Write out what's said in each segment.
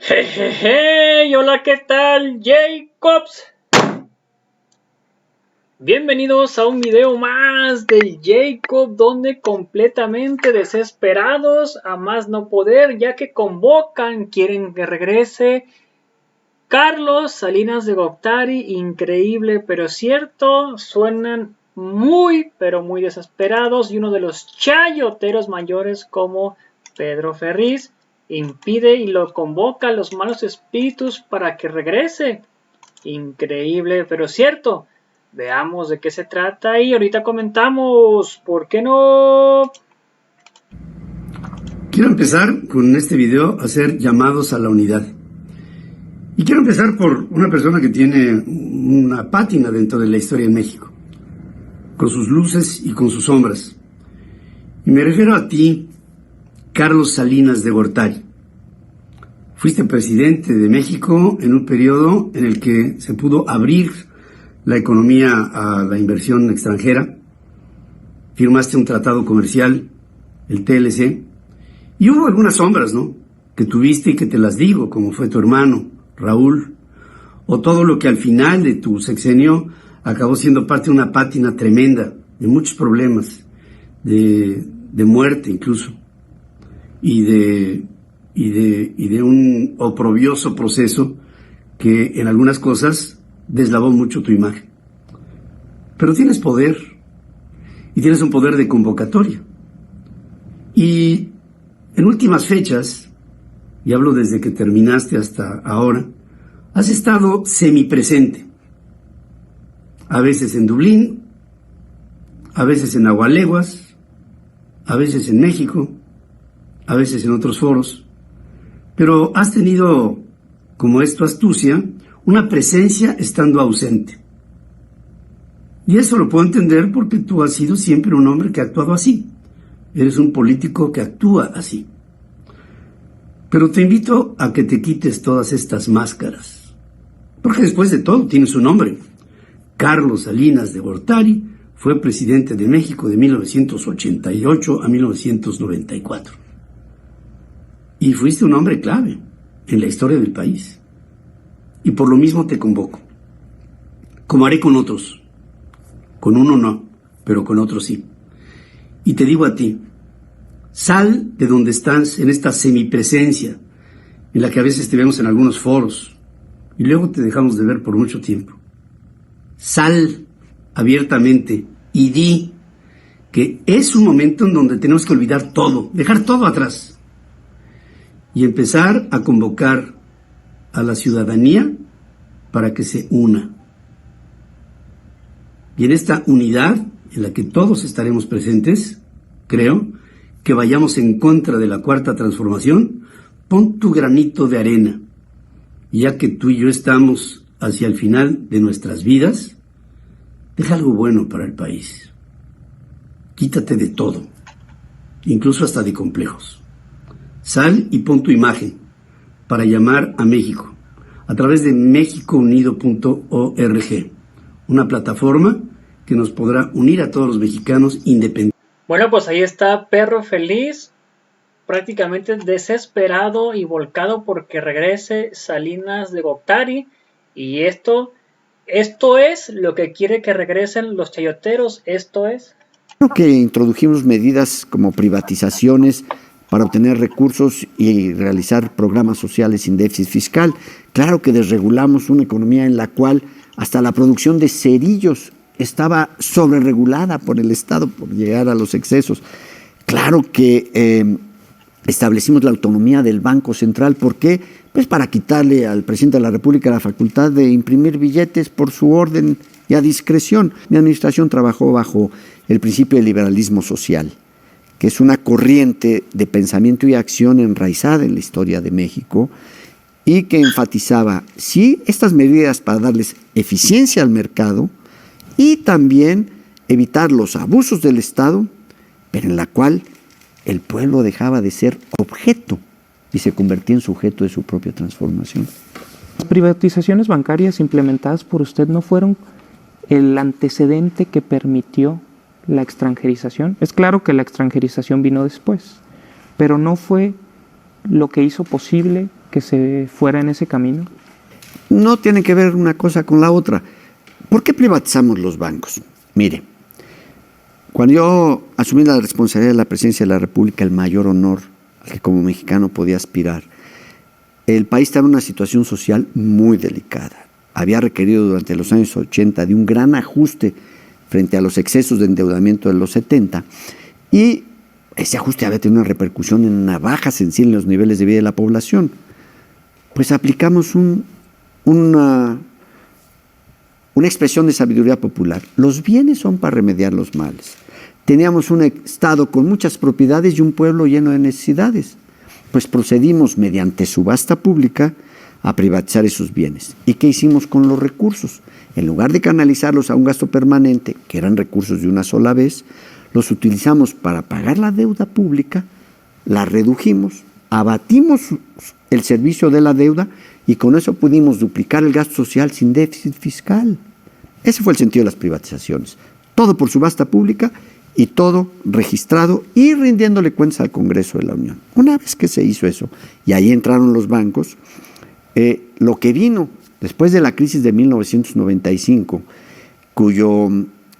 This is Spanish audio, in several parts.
Jejeje, hola, ¿qué tal, Jacobs? Bienvenidos a un video más del Jacob, donde completamente desesperados a más no poder, ya que convocan, quieren que regrese Carlos Salinas de Gortari. Increíble pero cierto, suenan muy pero muy desesperados, y uno de los chayoteros mayores como Pedro Ferriz impide y lo convoca a los malos espíritus para que regrese. Increíble pero cierto. Veamos de qué se trata y ahorita comentamos. ¿Por qué no? Quiero empezar con este video a hacer llamados a la unidad. Y quiero empezar por una persona que tiene una pátina dentro de la historia en México, con sus luces y con sus sombras. Y me refiero a ti, Carlos Salinas de Gortari. Fuiste presidente de México en un periodo en el que se pudo abrir la economía a la inversión extranjera. Firmaste un tratado comercial, el TLC, y hubo algunas sombras, ¿no?, que tuviste y que te las digo, como fue tu hermano, Raúl, o todo lo que al final de tu sexenio acabó siendo parte de una pátina tremenda, de muchos problemas, de muerte incluso, y de un oprobioso proceso que en algunas cosas deslavó mucho tu imagen. Pero tienes poder, y tienes un poder de convocatoria. Y en últimas fechas, y hablo desde que terminaste hasta ahora, has estado semipresente. A veces en Dublín, a veces en Agualeguas, a veces en México, a veces en otros foros. Pero has tenido, como es tu astucia, una presencia estando ausente. Y eso lo puedo entender porque tú has sido siempre un hombre que ha actuado así. Eres un político que actúa así. Pero te invito a que te quites todas estas máscaras. Porque después de todo tienes un nombre. Carlos Salinas de Gortari fue presidente de México de 1988 a 1994. Y fuiste un hombre clave en la historia del país. Y por lo mismo te convoco. Como haré con otros. Con uno no, pero con otros sí. Y te digo a ti, sal de donde estás en esta semipresencia, en la que a veces te vemos en algunos foros, y luego te dejamos de ver por mucho tiempo. Sal abiertamente y di que es un momento en donde tenemos que olvidar todo, dejar todo atrás, y empezar a convocar a la ciudadanía para que se una. Y en esta unidad, en la que todos estaremos presentes, creo que vayamos en contra de la Cuarta Transformación. Pon tu granito de arena, ya que tú y yo estamos hacia el final de nuestras vidas. Deja algo bueno para el país. Quítate de todo, incluso hasta de complejos. Sal y pon tu imagen para llamar a México a través de mexicounido.org, una plataforma que nos podrá unir a todos los mexicanos independientes. Bueno, pues ahí está Perro Feliz, prácticamente desesperado y volcado porque regrese Salinas de Gortari. Y esto es lo que quiere que regresen los chayoteros. Esto es. Creo que introdujimos medidas como privatizaciones para obtener recursos y realizar programas sociales sin déficit fiscal. Claro que desregulamos una economía en la cual hasta la producción de cerillos estaba sobreregulada por el Estado por llegar a los excesos. Claro que establecimos la autonomía del Banco Central. ¿Por qué? Pues para quitarle al presidente de la República la facultad de imprimir billetes por su orden y a discreción. Mi administración trabajó bajo el principio del liberalismo social, que es una corriente de pensamiento y acción enraizada en la historia de México y que enfatizaba, sí, estas medidas para darles eficiencia al mercado y también evitar los abusos del Estado, pero en la cual el pueblo dejaba de ser objeto y se convertía en sujeto de su propia transformación. Las privatizaciones bancarias implementadas por usted no fueron el antecedente que permitió la extranjerización. Es claro que la extranjerización vino después, pero no fue lo que hizo posible que se fuera en ese camino? No tiene que ver una cosa con la otra. ¿Por qué privatizamos los bancos? Mire, cuando yo asumí la responsabilidad de la presidencia de la República, el mayor honor al que como mexicano podía aspirar, el país estaba en una situación social muy delicada. Había requerido durante los años 80 de un gran ajuste frente a los excesos de endeudamiento de los 70, y ese ajuste había tenido una repercusión en una baja sensible en los niveles de vida de la población. Pues aplicamos una expresión de sabiduría popular. Los bienes son para remediar los males. Teníamos un Estado con muchas propiedades y un pueblo lleno de necesidades. Pues procedimos mediante subasta pública a privatizar esos bienes. ¿Y qué hicimos con los recursos? En lugar de canalizarlos a un gasto permanente, que eran recursos de una sola vez, los utilizamos para pagar la deuda pública, la redujimos, abatimos el servicio de la deuda y con eso pudimos duplicar el gasto social sin déficit fiscal. Ese fue el sentido de las privatizaciones. Todo por subasta pública y todo registrado y rindiéndole cuentas al Congreso de la Unión. Una vez que se hizo eso, y ahí entraron los bancos, lo que vino después de la crisis de 1995, cuyo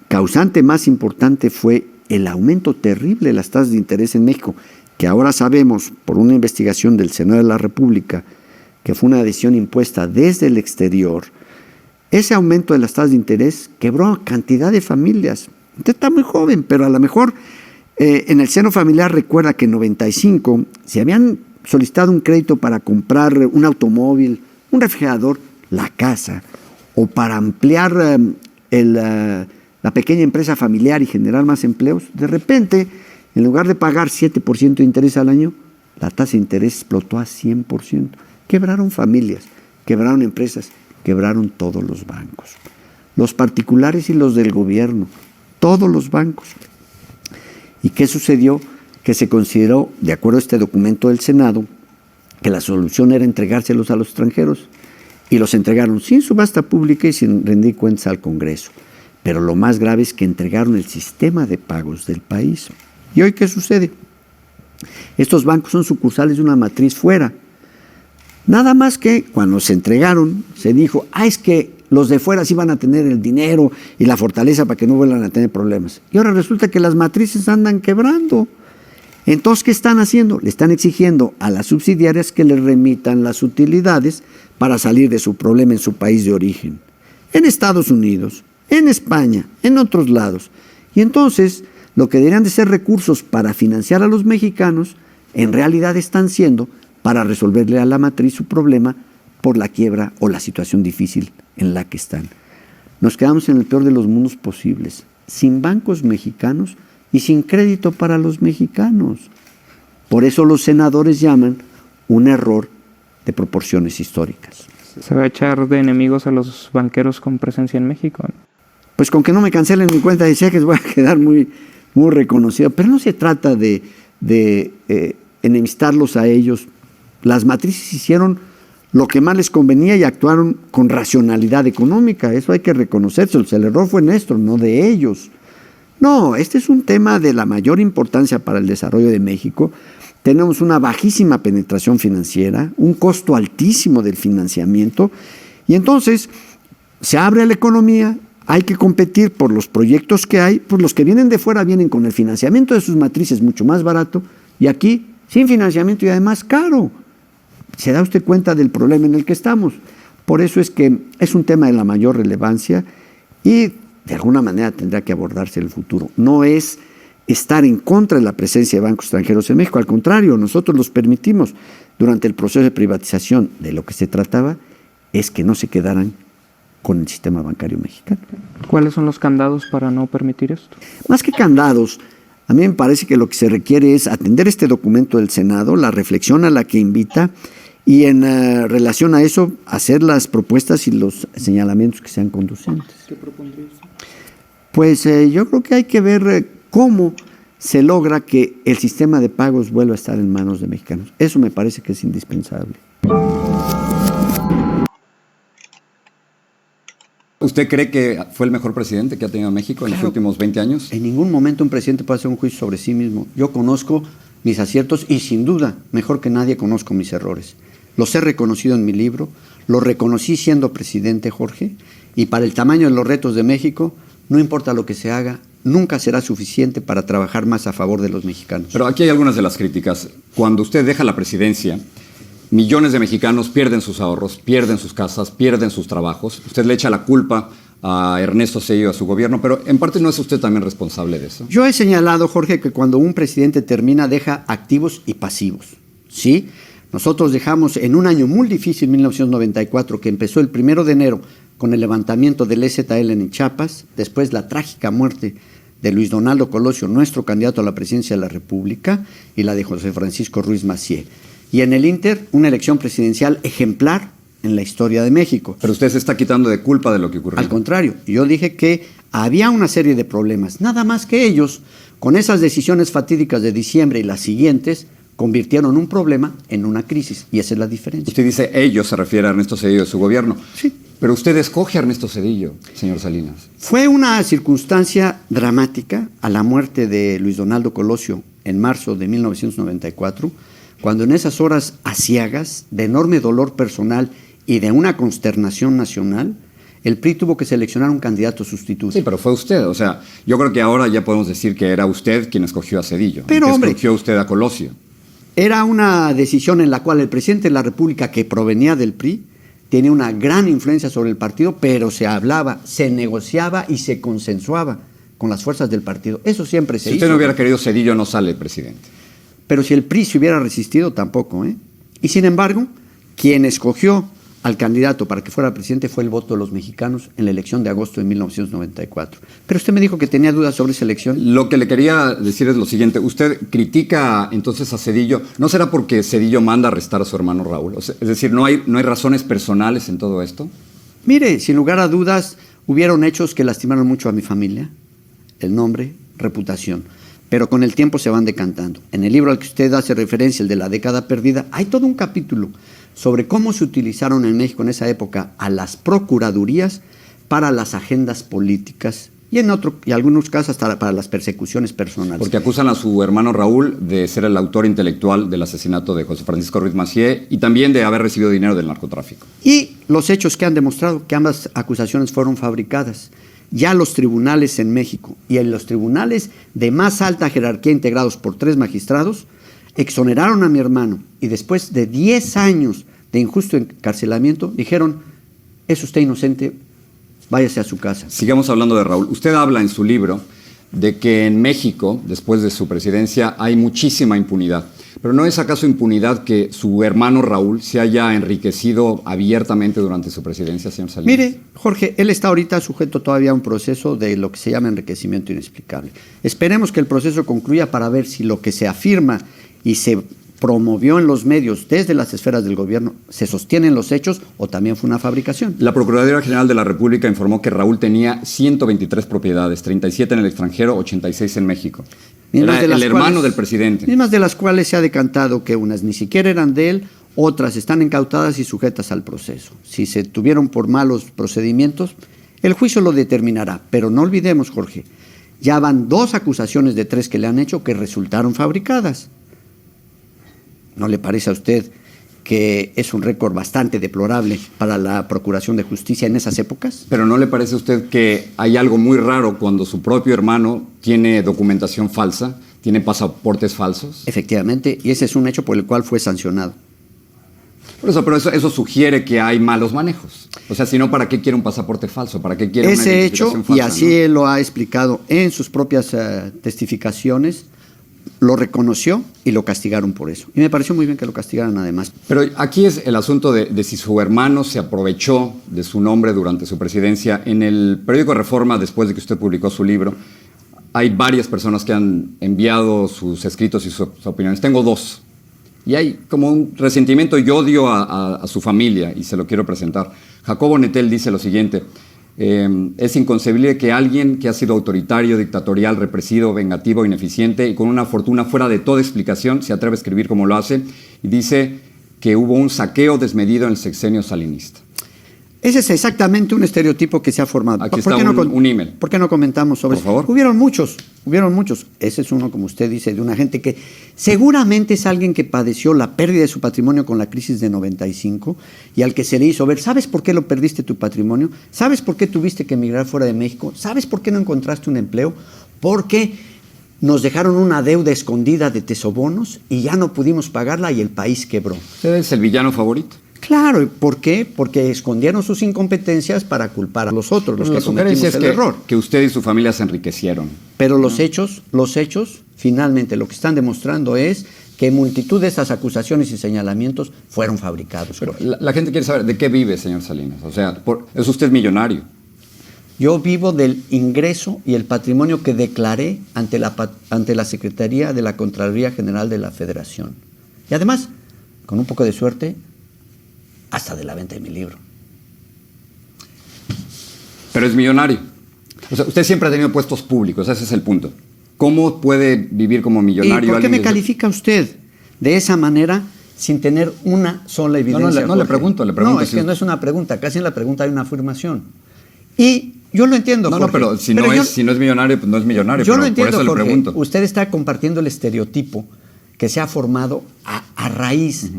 causante más importante fue el aumento terrible de las tasas de interés en México, que ahora sabemos por una investigación del Senado de la República, que fue una decisión impuesta desde el exterior. Ese aumento de las tasas de interés quebró a cantidad de familias. Usted está muy joven, pero a lo mejor en el seno familiar recuerda que en 95 se habían solicitado un crédito para comprar un automóvil, un refrigerador, la casa, o para ampliar la pequeña empresa familiar y generar más empleos. De repente, en lugar de pagar 7% de interés al año, la tasa de interés explotó a 100%. Quebraron familias, quebraron empresas, quebraron todos los bancos. Los particulares y los del gobierno, todos los bancos. ¿Y qué sucedió? Que se consideró, de acuerdo a este documento del Senado, que la solución era entregárselos a los extranjeros, y los entregaron sin subasta pública y sin rendir cuentas al Congreso. Pero lo más grave es que entregaron el sistema de pagos del país. ¿Y hoy qué sucede? Estos bancos son sucursales de una matriz fuera. Nada más que cuando se entregaron, se dijo, es que los de fuera sí van a tener el dinero y la fortaleza para que no vuelvan a tener problemas. Y ahora resulta que las matrices andan quebrando. Entonces, ¿qué están haciendo? Le están exigiendo a las subsidiarias que les remitan las utilidades para salir de su problema en su país de origen. En Estados Unidos, en España, en otros lados. Y entonces, lo que deberían de ser recursos para financiar a los mexicanos, en realidad están siendo para resolverle a la matriz su problema por la quiebra o la situación difícil en la que están. Nos quedamos en el peor de los mundos posibles, sin bancos mexicanos y sin crédito para los mexicanos. Por eso los senadores llaman un error de proporciones históricas. ¿Se va a echar de enemigos a los banqueros con presencia en México? Pues con que no me cancelen mi cuenta de cheques voy a quedar muy reconocido. Pero no se trata de enemistarlos a ellos. Las matrices hicieron lo que más les convenía y actuaron con racionalidad económica. Eso hay que reconocérselo. El error fue nuestro, no de ellos. No, este es un tema de la mayor importancia para el desarrollo de México. Tenemos una bajísima penetración financiera, un costo altísimo del financiamiento, y entonces se abre la economía, hay que competir por los proyectos que hay, pues los que vienen de fuera vienen con el financiamiento de sus matrices mucho más barato, y aquí sin financiamiento y además caro. ¿Se da usted cuenta del problema en el que estamos? Por eso es que es un tema de la mayor relevancia y de alguna manera tendrá que abordarse en el futuro. No es estar en contra de la presencia de bancos extranjeros en México, al contrario, nosotros los permitimos. Durante el proceso de privatización, de lo que se trataba es que no se quedaran con el sistema bancario mexicano. ¿Cuáles son los candados para no permitir esto? Más que candados, a mí me parece que lo que se requiere es atender este documento del Senado, la reflexión a la que invita, y en relación a eso hacer las propuestas y los señalamientos que sean conducentes. ¿Qué propondrías? Pues yo creo que hay que ver cómo se logra que el sistema de pagos vuelva a estar en manos de mexicanos. Eso me parece que es indispensable. ¿Usted cree que fue el mejor presidente que ha tenido México en los últimos 20 años? En ningún momento un presidente puede hacer un juicio sobre sí mismo. Yo conozco mis aciertos y sin duda, mejor que nadie, conozco mis errores. los he reconocido en mi libro, los reconocí siendo presidente, Jorge, y para el tamaño de los retos de México, no importa lo que se haga, nunca será suficiente para trabajar más a favor de los mexicanos. Pero aquí hay algunas de las críticas. Cuando usted deja la presidencia, millones de mexicanos pierden sus ahorros, pierden sus casas, pierden sus trabajos. Usted le echa la culpa a Ernesto Zedillo, a su gobierno, pero en parte no es usted también responsable de eso. Yo he señalado, Jorge, que cuando un presidente termina, deja activos y pasivos, ¿sí? Nosotros dejamos en un año muy difícil, 1994, que empezó el 1 de enero con el levantamiento del EZL en Chiapas, después la trágica muerte de Luis Donaldo Colosio, nuestro candidato a la presidencia de la República, y la de José Francisco Ruiz Massieu. Y en el Inter, una elección presidencial ejemplar en la historia de México. Pero usted se está quitando de culpa de lo que ocurrió. Al contrario, yo dije que había una serie de problemas, nada más que ellos, con esas decisiones fatídicas de diciembre y las siguientes, convirtieron un problema en una crisis, y esa es la diferencia. Usted dice ellos, se refiere a Ernesto Zedillo de su gobierno. Sí. Pero usted escoge a Ernesto Zedillo, señor Salinas. Fue una circunstancia dramática a la muerte de Luis Donaldo Colosio en marzo de 1994, cuando en esas horas aciagas, de enorme dolor personal y de una consternación nacional, el PRI tuvo que seleccionar un candidato sustituto. Sí, pero fue usted. O sea, yo creo que ahora ya podemos decir que era usted quien escogió a Zedillo. Pero, hombre, escogió usted a Colosio. Era una decisión en la cual el presidente de la República, que provenía del PRI, tiene una gran influencia sobre el partido, pero se hablaba, se negociaba y se consensuaba con las fuerzas del partido. Eso siempre se hizo. Si usted no hubiera querido Zedillo, no sale presidente. Pero si el PRI se hubiera resistido, tampoco, ¿eh? Y sin embargo, quien escogió al candidato para que fuera presidente fue el voto de los mexicanos en la elección de agosto de 1994. Pero usted me dijo que tenía dudas sobre esa elección. Lo que le quería decir es lo siguiente. Usted critica entonces a Zedillo. ¿No será porque Zedillo manda a arrestar a su hermano Raúl? O sea, es decir, ¿no hay razones personales en todo esto? Mire, sin lugar a dudas, hubieron hechos que lastimaron mucho a mi familia. El nombre, reputación. Pero con el tiempo se van decantando. En el libro al que usted hace referencia, el de la década perdida, hay todo un capítulo sobre cómo se utilizaron en México en esa época a las procuradurías para las agendas políticas y en algunos casos hasta para las persecuciones personales. Porque acusan a su hermano Raúl de ser el autor intelectual del asesinato de José Francisco Ruiz Massieu y también de haber recibido dinero del narcotráfico. Y los hechos que han demostrado que ambas acusaciones fueron fabricadas. Ya los tribunales en México y en los tribunales de más alta jerarquía integrados por 3 magistrados exoneraron a mi hermano y después de 10 años de injusto encarcelamiento dijeron, es usted inocente, váyase a su casa. Sigamos hablando de Raúl. Usted habla en su libro de que en México, después de su presidencia, hay muchísima impunidad. Pero ¿no es acaso impunidad que su hermano Raúl se haya enriquecido abiertamente durante su presidencia, señor Salinas? Mire, Jorge, él está ahorita sujeto todavía a un proceso de lo que se llama enriquecimiento inexplicable. Esperemos que el proceso concluya para ver si lo que se afirma y se promovió en los medios desde las esferas del gobierno se sostienen los hechos o también fue una fabricación. La Procuraduría General de la República informó que Raúl tenía 123 propiedades, 37 en el extranjero, 86 en México. Era el hermano del presidente. Mismas de las cuales se ha decantado que unas ni siquiera eran de él, otras están incautadas y sujetas al proceso. Si se tuvieron por malos procedimientos, el juicio lo determinará. Pero no olvidemos, Jorge, ya van 2 acusaciones de 3 que le han hecho que resultaron fabricadas. ¿No le parece a usted que es un récord bastante deplorable para la Procuración de Justicia en esas épocas? ¿Pero no le parece a usted que hay algo muy raro cuando su propio hermano tiene documentación falsa, tiene pasaportes falsos? Efectivamente, y ese es un hecho por el cual fue sancionado. Pero eso sugiere que hay malos manejos. O sea, si no, ¿para qué quiere un pasaporte falso? ¿Para qué quiere ese una hecho, falsa, y así él lo ha explicado en sus propias testificaciones, lo reconoció y lo castigaron por eso. Y me pareció muy bien que lo castigaran además. Pero aquí es el asunto de si su hermano se aprovechó de su nombre durante su presidencia. En el periódico Reforma, después de que usted publicó su libro, hay varias personas que han enviado sus escritos y sus opiniones. Tengo 2. Y hay como un resentimiento y odio a su familia, y se lo quiero presentar. Jacobo Nettel dice lo siguiente: es inconcebible que alguien que ha sido autoritario, dictatorial, represivo, vengativo, ineficiente y con una fortuna fuera de toda explicación se atreve a escribir como lo hace, y dice que hubo un saqueo desmedido en el sexenio salinista. Ese es exactamente un estereotipo que se ha formado. Aquí está un email. ¿Por qué no comentamos sobre eso? Por favor. Hubieron muchos. Ese es uno, como usted dice, de una gente que seguramente es alguien que padeció la pérdida de su patrimonio con la crisis de 95 y al que se le hizo ver, ¿sabes por qué lo perdiste tu patrimonio? ¿Sabes por qué tuviste que emigrar fuera de México? ¿Sabes por qué no encontraste un empleo? Porque nos dejaron una deuda escondida de tesobonos y ya no pudimos pagarla y el país quebró. ¿Usted es el villano favorito? Claro, ¿por qué? Porque escondieron sus incompetencias para culpar a los otros, los que cometimos el error. Que usted y su familia se enriquecieron. Pero los hechos, finalmente lo que están demostrando es que multitud de esas acusaciones y señalamientos fueron fabricados. Pero la gente quiere saber, ¿de qué vive, señor Salinas? O sea, ¿es usted millonario? Yo vivo del ingreso y el patrimonio que declaré ante la Secretaría de la Contraloría General de la Federación. Y además, con un poco de suerte, hasta de la venta de mi libro. Pero es millonario. O sea, usted siempre ha tenido puestos públicos, ese es el punto. ¿Cómo puede vivir como millonario? ¿Y por qué me califica usted de esa manera sin tener una sola evidencia? No le pregunto. No, es que no es una pregunta, casi en la pregunta hay una afirmación. Y yo lo entiendo, Jorge. No, pero si no es millonario, pues no es millonario. Yo lo entiendo, por eso Jorge. Le pregunto. Usted está compartiendo el estereotipo que se ha formado a raíz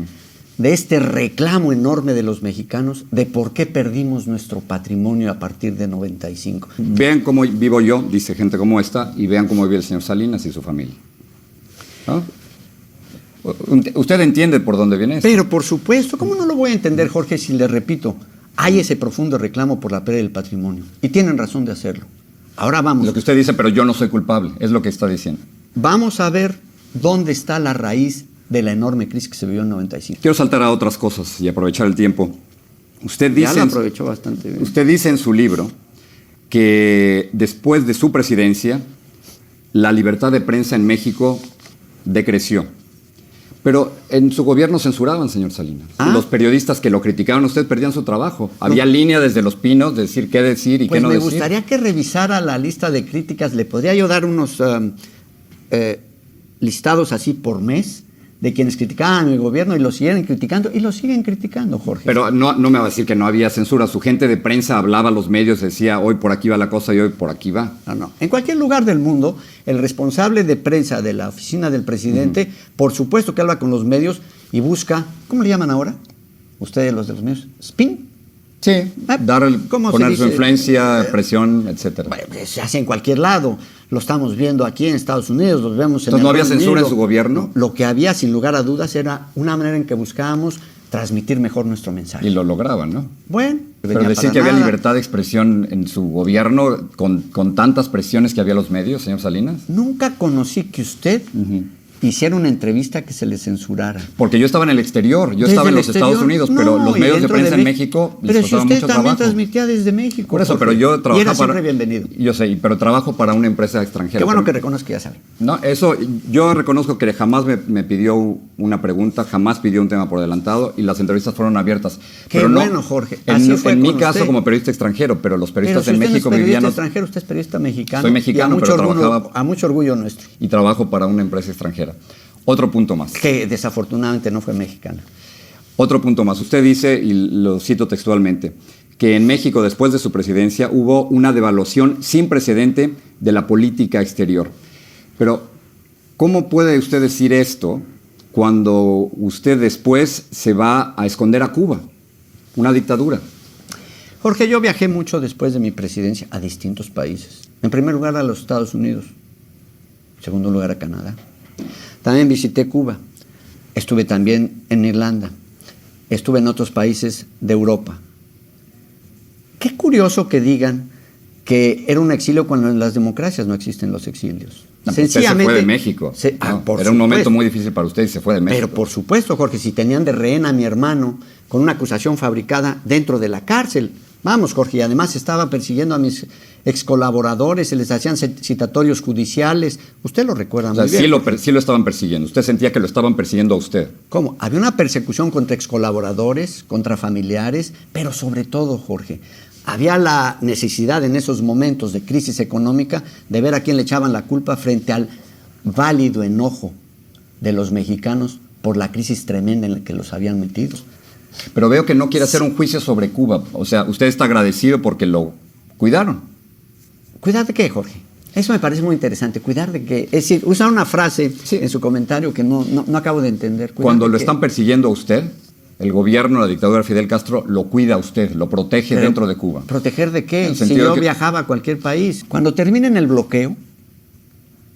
de este reclamo enorme de los mexicanos de por qué perdimos nuestro patrimonio a partir de 95. Vean cómo vivo yo, dice gente como esta, y vean cómo vive el señor Salinas y su familia. ¿No? Usted entiende por dónde viene esto. Pero por supuesto, ¿cómo no lo voy a entender, Jorge, si le repito, hay ese profundo reclamo por la pérdida del patrimonio? Y tienen razón de hacerlo. Ahora vamos. Lo que usted dice, pero yo no soy culpable, es lo que está diciendo. Vamos a ver dónde está la raíz de la enorme crisis que se vivió en 95. Quiero saltar a otras cosas y aprovechar el tiempo. Usted dice, ya lo aprovechó bastante bien. Usted dice en su libro que después de su presidencia, la libertad de prensa en México decreció. Pero en su gobierno censuraban, señor Salinas. Los periodistas que lo criticaban a usted perdían su trabajo. Había línea desde Los Pinos de decir qué decir y qué no decir. Pues me gustaría que revisara la lista de críticas. ¿Le podría yo dar unos listados así por mes de quienes criticaban el gobierno y lo siguen criticando? Y lo siguen criticando, Jorge. Pero no me va a decir que no había censura. Su gente de prensa hablaba a los medios, decía hoy por aquí va la cosa y hoy por aquí va. No. En cualquier lugar del mundo, el responsable de prensa de la oficina del presidente, por supuesto que habla con los medios y busca, ¿cómo le llaman ahora? Ustedes los de los medios, ¿spin? Sí, poner su influencia, presión, etcétera. Bueno, se hace en cualquier lado. Lo estamos viendo aquí en Estados Unidos, lo vemos en Entonces, ¿no había censura en su gobierno? Lo que había, sin lugar a dudas, era una manera en que buscábamos transmitir mejor nuestro mensaje. Y lo lograban, ¿no? Bueno. Pero decir que había libertad de expresión en su gobierno con tantas presiones que había los medios, señor Salinas. Nunca conocí que usted hiciera una entrevista que se le censurara. Porque yo estaba en el exterior, yo estaba en los Estados Unidos, pero los medios de prensa en México les costaba mucho trabajo. Pero si usted también transmitía desde México. Por eso, pero yo trabajaba y era siempre bienvenido. Yo sé, pero trabajo para una empresa extranjera. Qué bueno que reconozca que ya sabe. No, eso, yo reconozco que jamás me pidió una pregunta, jamás pidió un tema por adelantado y las entrevistas fueron abiertas. Qué pero bueno, Jorge. Así fue en mi con caso usted. Como periodista extranjero, pero los periodistas pero si en México vivían... No es periodista extranjero, usted es periodista mexicano. Soy mexicano, pero trabajaba... A mucho orgullo nuestro. Y trabajo para una empresa extranjera. Otro punto más. Que desafortunadamente no fue mexicana. Otro punto más. Usted dice, y lo cito textualmente, que en México, después de su presidencia, hubo una devaluación sin precedente de la política exterior. Pero, ¿cómo puede usted decir esto cuando usted después se va a esconder a Cuba, una dictadura? Jorge, yo viajé mucho después de mi presidencia a distintos países. En primer lugar a los Estados Unidos. En segundo lugar a Canadá. También visité Cuba, estuve también en Irlanda, estuve en otros países de Europa. Qué curioso que digan que era un exilio cuando en las democracias no existen los exilios. Sencillamente, usted se fue de México. Era un momento muy difícil para usted y se fue de México. Pero por supuesto, Jorge, si tenían de rehén a mi hermano con una acusación fabricada dentro de la cárcel. Vamos, Jorge, y además estaba persiguiendo a mis ex colaboradores, se les hacían citatorios judiciales. Usted lo recuerda muy bien. Sí lo estaban persiguiendo. Usted sentía que lo estaban persiguiendo a usted. ¿Cómo? Había una persecución contra ex colaboradores, contra familiares, pero sobre todo, Jorge, había la necesidad en esos momentos de crisis económica de ver a quién le echaban la culpa frente al válido enojo de los mexicanos por la crisis tremenda en la que los habían metido. Pero veo que no quiere hacer un juicio sobre Cuba. O sea, usted está agradecido porque lo cuidaron. ¿Cuidar de qué, Jorge? Eso me parece muy interesante. ¿Cuidar de qué? Es decir, usa una frase en su comentario que no acabo de entender. Cuando lo están persiguiendo a usted, el gobierno, la dictadura de Fidel Castro, lo cuida a usted, lo protege dentro de Cuba. ¿Proteger de qué? En el Si sentido yo que viajaba a cualquier país. Cuando terminen el bloqueo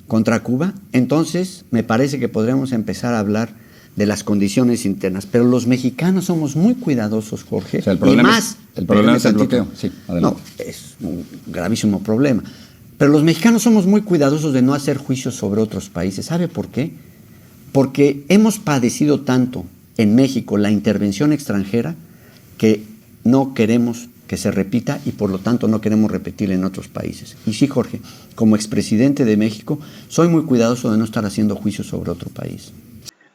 contra Cuba, entonces me parece que podremos empezar a hablar de las condiciones internas. Pero los mexicanos somos muy cuidadosos, Jorge. O sea, el problema, y más, el problema es el bloqueo. Sí, adelante. No, es un gravísimo problema. Pero los mexicanos somos muy cuidadosos de no hacer juicios sobre otros países. ¿Sabe por qué? Porque hemos padecido tanto en México la intervención extranjera que no queremos que se repita y por lo tanto no queremos repetirla en otros países. Y sí, Jorge, como expresidente de México, soy muy cuidadoso de no estar haciendo juicios sobre otro país.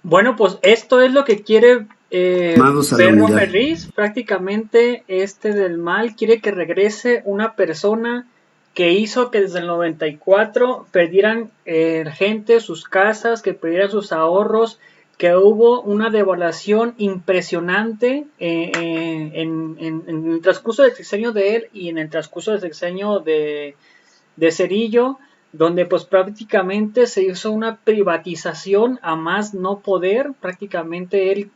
Bueno, pues esto es lo que quiere Llamados a la Pedro unidad. Ferriz. Prácticamente del mal quiere que regrese una persona que hizo que desde el 94 perdieran gente sus casas, que perdieran sus ahorros, que hubo una devaluación impresionante en el transcurso del sexenio de él y en el transcurso del sexenio de Zedillo, donde pues prácticamente se hizo una privatización a más no poder. Prácticamente él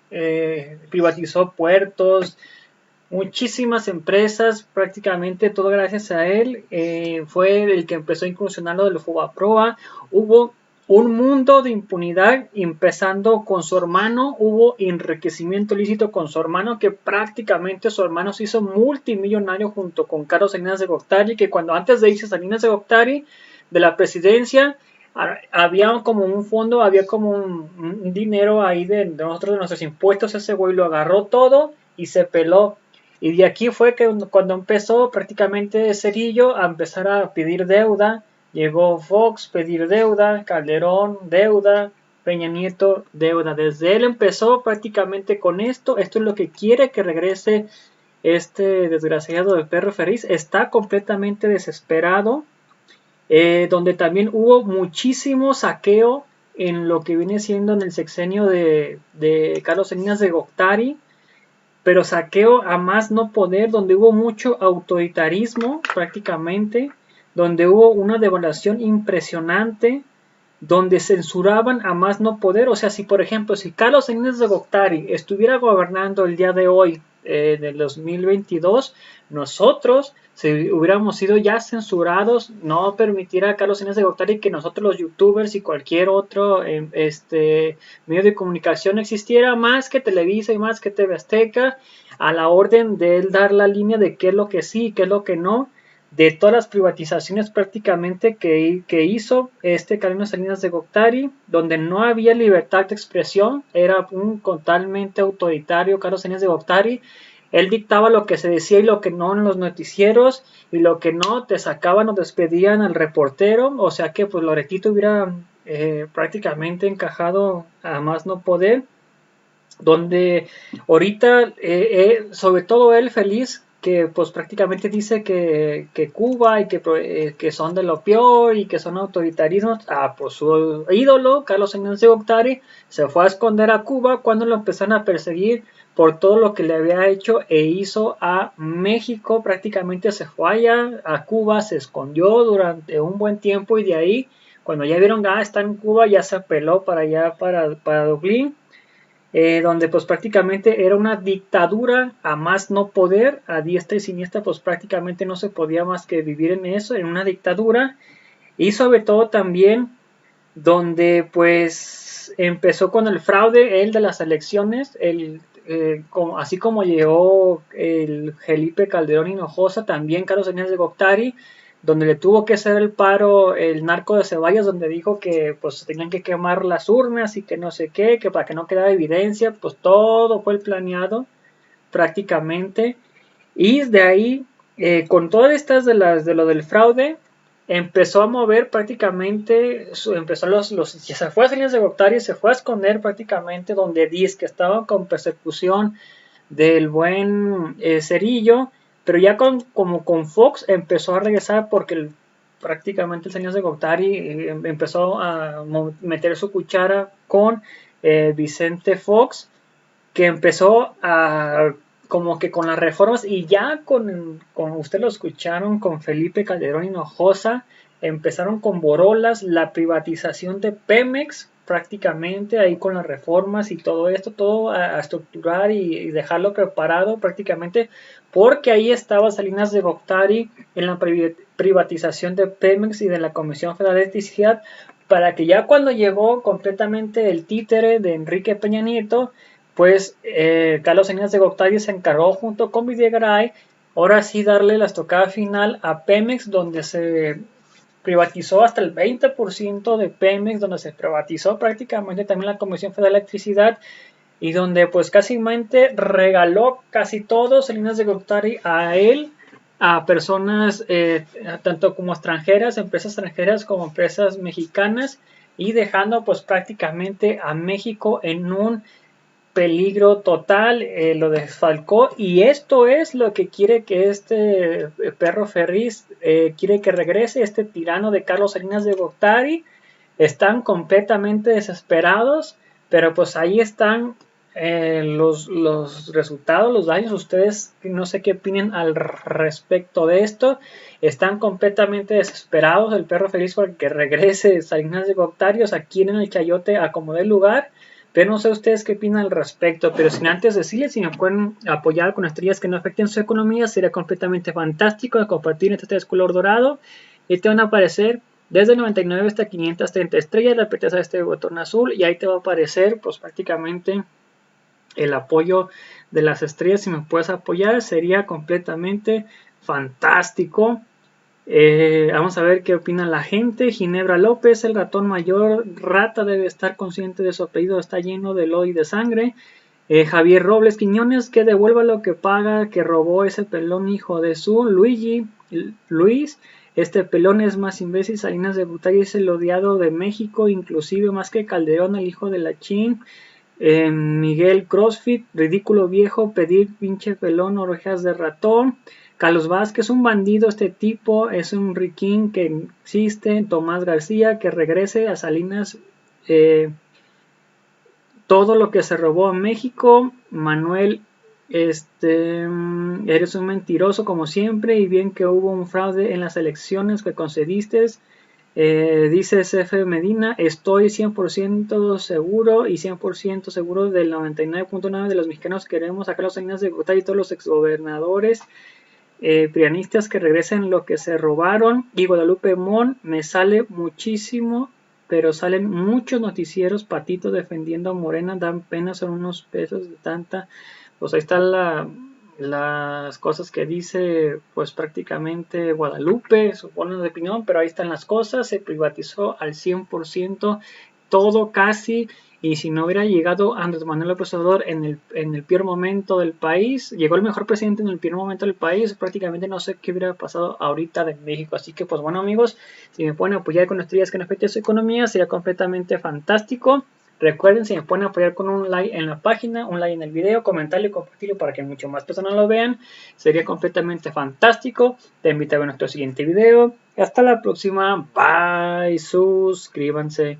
privatizó puertos, muchísimas empresas, prácticamente todo gracias a él. Fue el que empezó a incursionar lo del Fobaproa. Hubo un mundo de impunidad, empezando con su hermano. Hubo enriquecimiento ilícito con su hermano, que prácticamente su hermano se hizo multimillonario junto con Carlos Salinas de Gortari, que cuando antes de irse Salinas de Gortari de la presidencia, había como un fondo, había como un dinero ahí de nosotros, de nuestros impuestos. Ese güey lo agarró todo y se peló. Y de aquí fue que cuando empezó prácticamente Zedillo a empezar a pedir deuda. Llegó Fox, pedir deuda, Calderón, deuda, Peña Nieto, deuda. Desde él empezó prácticamente con esto. Esto es lo que quiere que regrese este desgraciado de Pedro Ferriz. Está completamente desesperado. Donde también hubo muchísimo saqueo en lo que viene siendo en el sexenio de Carlos Salinas de Gortari, pero saqueo a más no poder, donde hubo mucho autoritarismo prácticamente, donde hubo una devaluación impresionante, donde censuraban a más no poder. O sea, si por ejemplo, si Carlos Salinas de Gortari estuviera gobernando el día de hoy, del 2022, nosotros si hubiéramos sido ya censurados. No permitir a Carlos Salinas de Gortari que nosotros los youtubers y cualquier otro medio de comunicación existiera, más que Televisa y más que TV Azteca, a la orden de él dar la línea de qué es lo que sí y qué es lo que no, de todas las privatizaciones prácticamente que hizo Carlos Salinas de Gortari, donde no había libertad de expresión. Era un totalmente autoritario Carlos Salinas de Gortari. Él dictaba lo que se decía y lo que no en los noticieros, y lo que no te sacaban o despedían al reportero. O sea que pues Loretito hubiera prácticamente encajado a más no poder, donde ahorita sobre todo él feliz que pues prácticamente dice que Cuba y que son de lo peor y que son autoritarismos. Pues su ídolo Carlos Salinas de Gortari se fue a esconder a Cuba cuando lo empezaron a perseguir por todo lo que le había hecho e hizo a México. Prácticamente se fue allá a Cuba, se escondió durante un buen tiempo, y de ahí cuando ya vieron que está en Cuba, ya se apeló para allá, para Dublín. Donde pues prácticamente era una dictadura a más no poder, a diestra y siniestra. Pues prácticamente no se podía más que vivir en eso, en una dictadura. Y sobre todo también donde pues empezó con el fraude él de las elecciones, así como llegó el Felipe Calderón Hinojosa, también Carlos Salinas de Gortari, donde le tuvo que hacer el paro el narco de Ceballos, donde dijo que pues tenían que quemar las urnas y que no sé qué, que para que no quedara evidencia. Pues todo fue planeado prácticamente. Y de ahí, con todas estas de lo del fraude, empezó a mover prácticamente, se fue a Salinas de Gortari, se fue a esconder prácticamente donde dice que estaban con persecución del buen Zedillo. Pero ya como con Fox empezó a regresar, porque prácticamente el Salinas de Gortari empezó a meter su cuchara con Vicente Fox. que empezó a como que con las reformas, y ya con ustedes lo escucharon, con Felipe Calderón Hinojosa, empezaron con Borolas, la privatización de Pemex, prácticamente ahí con las reformas y todo esto, todo a estructurar y dejarlo preparado prácticamente, porque ahí estaba Salinas de Gortari en la privatización de Pemex y de la Comisión Federal de Electricidad, para que ya cuando llegó completamente el títere de Enrique Peña Nieto, pues Carlos Salinas de Gortari se encargó junto con Videgaray, ahora sí darle la estocada final a Pemex, donde se privatizó hasta el 20% de Pemex, donde se privatizó prácticamente también la Comisión Federal de Electricidad, y donde pues casi regaló casi todo Salinas de Gortari a él, a personas tanto como extranjeras, empresas extranjeras como empresas mexicanas, y dejando pues prácticamente a México en un peligro total, lo desfalcó, y esto es lo que quiere que este perro Ferriz quiere que regrese, este tirano de Carlos Salinas de Gortari. Están completamente desesperados, pero pues ahí están los resultados, los daños. Ustedes no sé qué opinen al respecto de esto. Están completamente desesperados el perro Feliz porque regrese Salinas de Gortari, o sea, quieren el chayote a como dé lugar. Pero no sé ustedes qué opinan al respecto, pero sin antes decirles, si me pueden apoyar con estrellas que no afecten su economía, sería completamente fantástico de compartir este color dorado, y te van a aparecer desde 99 hasta 530 estrellas, le apretas a este botón azul y ahí te va a aparecer pues prácticamente el apoyo de las estrellas. Si me puedes apoyar sería completamente fantástico. Vamos a ver qué opina la gente. Ginebra López, el ratón mayor rata debe estar consciente de su apellido, está lleno de lodo y de sangre. Javier Robles Quiñones, que devuelva lo que paga, que robó ese pelón hijo de su Luis. Este pelón es más imbécil. Salinas de Gortari es el odiado de México, inclusive más que Calderón, el hijo de la chin. Miguel Crossfit, ridículo viejo, pedir pinche pelón, orejas de ratón. Carlos Vázquez, un bandido este tipo, es un riquín que existe. Tomás García, que regrese a Salinas todo lo que se robó a México. Manuel, eres un mentiroso como siempre, y bien que hubo un fraude en las elecciones que concediste. Dice CF Medina, estoy 100% seguro y 100% seguro del 99.9% de los mexicanos queremos sacar los Salinas de Gortari y todos los exgobernadores prianistas que regresen lo que se robaron. Y Guadalupe Mon, me sale muchísimo, pero salen muchos noticieros patitos defendiendo a Morena, dan pena, son unos pesos de tanta. Pues ahí están las cosas que dice pues prácticamente Guadalupe, supone de opinión, pero ahí están las cosas. Se privatizó al 100% todo casi, y si no hubiera llegado Andrés Manuel López Obrador en el peor momento del país, llegó el mejor presidente en el peor momento del país, prácticamente no sé qué hubiera pasado ahorita de México. Así que pues bueno amigos, si me pueden apoyar con estrellas que no afecten su economía sería completamente fantástico. Recuerden, si me pueden apoyar con un like en la página, un like en el video, comentarlo y compartirlo para que mucho más personas lo vean, sería completamente fantástico. Te invito a ver nuestro siguiente video. Hasta la próxima. Bye. Suscríbanse.